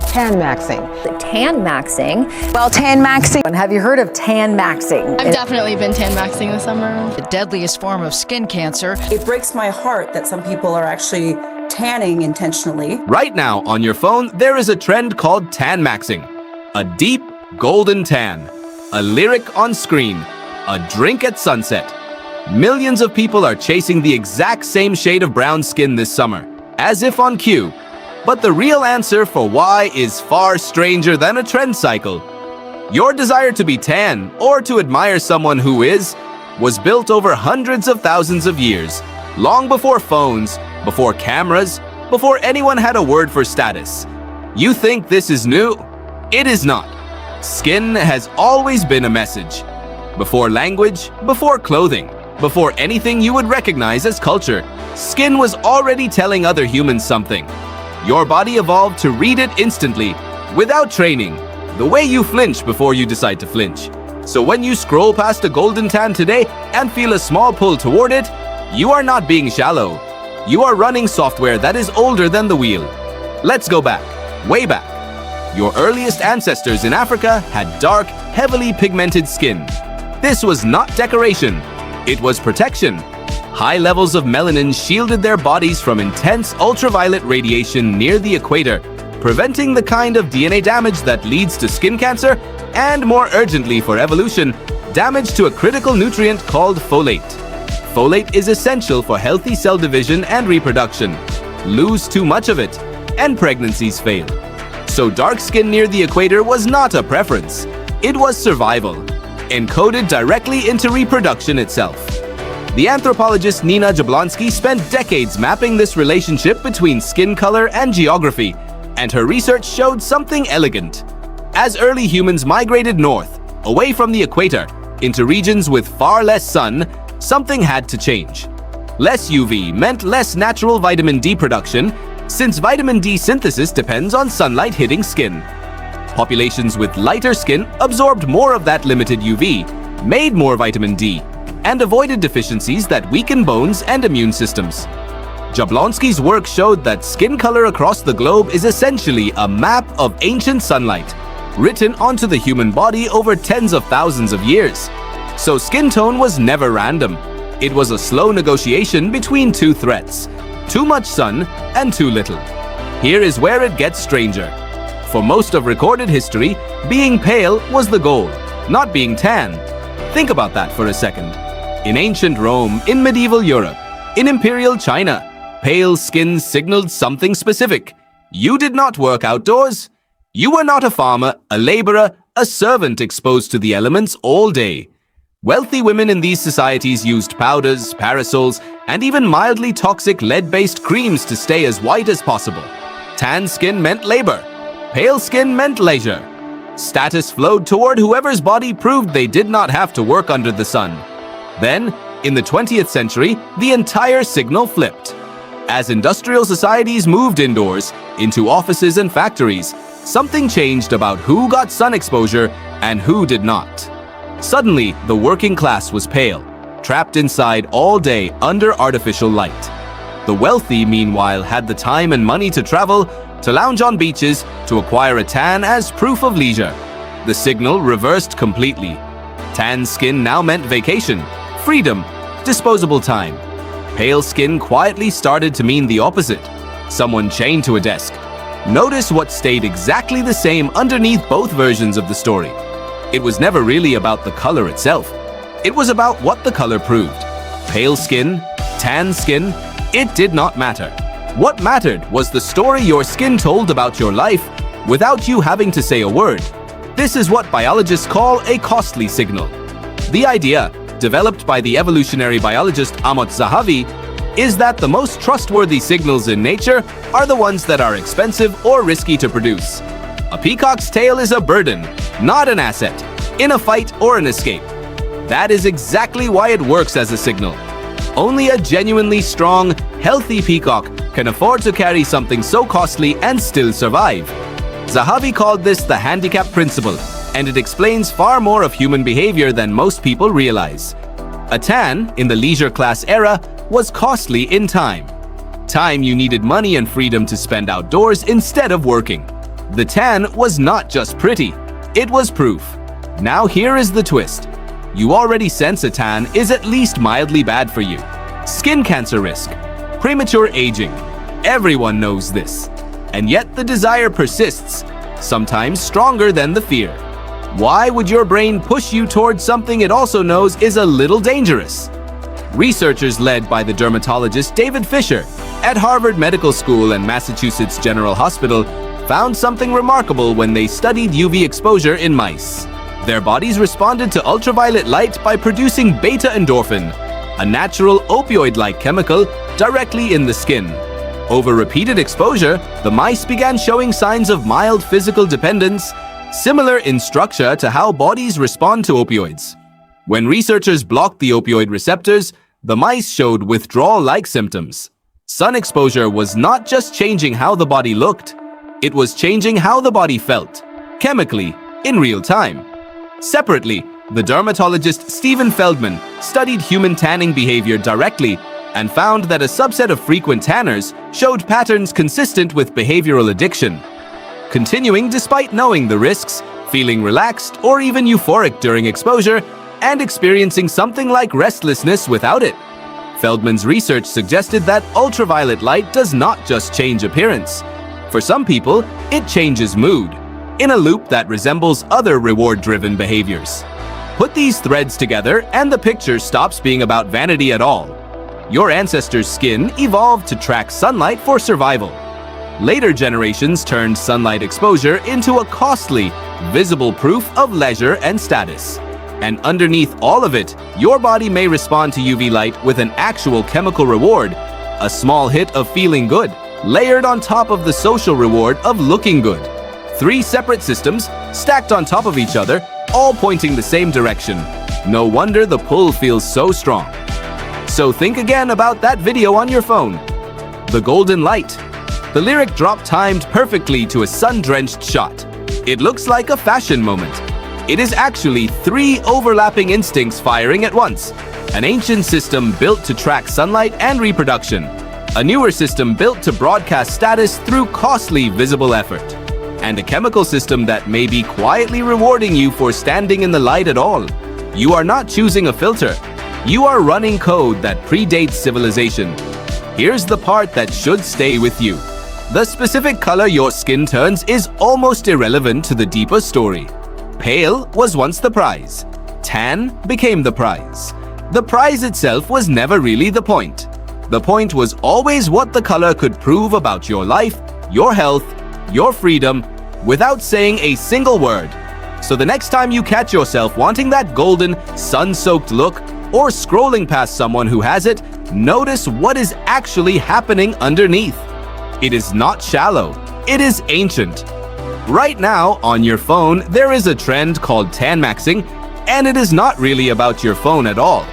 Tanmaxxing. Tanmaxxing. Well, tanmaxxing. And have you heard of tanmaxxing? I've definitely been tanmaxxing this summer. The deadliest form of skin cancer. It breaks my heart that some people are actually tanning intentionally. Right now on your phone, there is a trend called tanmaxxing. A deep, golden tan. A lyric on screen. A drink at sunset. Millions of people are chasing the exact same shade of brown skin this summer, as if on cue. But the real answer for why is far stranger than a trend cycle. Your desire to be tan, or to admire someone who is, was built over hundreds of thousands of years, long before phones, before cameras, before anyone had a word for status. You think this is new? It is not. Skin has always been a message. Before language, before clothing, before anything you would recognize as culture, skin was already telling other humans something. Your body evolved to read it instantly, without training, the way you flinch before you decide to flinch. So when you scroll past a golden tan today and feel a small pull toward it, you are not being shallow. You are running software that is older than the wheel. Let's go back, way back. Your earliest ancestors in Africa had dark, heavily pigmented skin. This was not decoration, it was protection. High levels of melanin shielded their bodies from intense ultraviolet radiation near the equator, preventing the kind of DNA damage that leads to skin cancer and, more urgently for evolution, damage to a critical nutrient called folate. Folate is essential for healthy cell division and reproduction. Lose too much of it, and pregnancies fail. So dark skin near the equator was not a preference. It was survival, encoded directly into reproduction itself. The anthropologist Nina Jablonski spent decades mapping this relationship between skin color and geography, and her research showed something elegant. As early humans migrated north, away from the equator, into regions with far less sun, something had to change. Less UV meant less natural vitamin D production, since vitamin D synthesis depends on sunlight hitting skin. Populations with lighter skin absorbed more of that limited UV, made more vitamin D, and avoided deficiencies that weaken bones and immune systems. Jablonski's work showed that skin color across the globe is essentially a map of ancient sunlight, written onto the human body over tens of thousands of years. So skin tone was never random. It was a slow negotiation between two threats: too much sun and too little. Here is where it gets stranger. For most of recorded history, being pale was the goal, not being tan. Think about that for a second. In ancient Rome, in medieval Europe, in imperial China, pale skin signaled something specific. You did not work outdoors. You were not a farmer, a laborer, a servant exposed to the elements all day. Wealthy women in these societies used powders, parasols, and even mildly toxic lead-based creams to stay as white as possible. Tan skin meant labor. Pale skin meant leisure. Status flowed toward whoever's body proved they did not have to work under the sun. Then, in the 20th century, the entire signal flipped. As industrial societies moved indoors, into offices and factories, something changed about who got sun exposure and who did not. Suddenly, the working class was pale, trapped inside all day under artificial light. The wealthy, meanwhile, had the time and money to travel, to lounge on beaches, to acquire a tan as proof of leisure. The signal reversed completely. Tan skin now meant vacation, freedom, disposable time. Pale skin quietly started to mean the opposite: someone chained to a desk. Notice what stayed exactly the same underneath both versions of the story. It was never really about the color itself. It was about what the color proved. Pale skin, tan skin, it did not matter. What mattered was the story your skin told about your life without you having to say a word. This is what biologists call a costly signal. The idea, developed by the evolutionary biologist Amos Zahavi, is that the most trustworthy signals in nature are the ones that are expensive or risky to produce. A peacock's tail is a burden, not an asset, in a fight or an escape. That is exactly why it works as a signal. Only a genuinely strong, healthy peacock can afford to carry something so costly and still survive. Zahavi called this the handicap principle, and it explains far more of human behavior than most people realize. A tan, in the leisure class era, was costly in time. Time you needed money and freedom to spend outdoors instead of working. The tan was not just pretty, it was proof. Now here is the twist. You already sense a tan is at least mildly bad for you. Skin cancer risk, premature aging. Everyone knows this. And yet the desire persists, sometimes stronger than the fear. Why would your brain push you towards something it also knows is a little dangerous? Researchers led by the dermatologist David Fisher at Harvard Medical School and Massachusetts General Hospital found something remarkable when they studied UV exposure in mice. Their bodies responded to ultraviolet light by producing beta-endorphin, a natural opioid-like chemical, directly in the skin. Over repeated exposure, the mice began showing signs of mild physical dependence, similar in structure to how bodies respond to opioids. When researchers blocked the opioid receptors, the mice showed withdrawal-like symptoms. Sun exposure was not just changing how the body looked, it was changing how the body felt, chemically, in real time. Separately, the dermatologist Stephen Feldman studied human tanning behavior directly and found that a subset of frequent tanners showed patterns consistent with behavioral addiction. Continuing despite knowing the risks, feeling relaxed or even euphoric during exposure, and experiencing something like restlessness without it. Feldman's research suggested that ultraviolet light does not just change appearance. For some people, it changes mood, in a loop that resembles other reward-driven behaviors. Put these threads together and the picture stops being about vanity at all. Your ancestors' skin evolved to track sunlight for survival. Later generations turned sunlight exposure into a costly, visible proof of leisure and status. And underneath all of it, your body may respond to UV light with an actual chemical reward, a small hit of feeling good, layered on top of the social reward of looking good. 3 separate systems, stacked on top of each other, all pointing the same direction. No wonder the pull feels so strong. So think again about that video on your phone. The golden light. The lyric drop timed perfectly to a sun-drenched shot. It looks like a fashion moment. It is actually 3 overlapping instincts firing at once. An ancient system built to track sunlight and reproduction. A newer system built to broadcast status through costly visible effort. And a chemical system that may be quietly rewarding you for standing in the light at all. You are not choosing a filter. You are running code that predates civilization. Here's the part that should stay with you. The specific color your skin turns is almost irrelevant to the deeper story. Pale was once the prize. Tan became the prize. The prize itself was never really the point. The point was always what the color could prove about your life, your health, your freedom, without saying a single word. So the next time you catch yourself wanting that golden, sun-soaked look, or scrolling past someone who has it, notice what is actually happening underneath. It is not shallow, it is ancient. Right now, on your phone, there is a trend called tanmaxxing, and it is not really about your phone at all.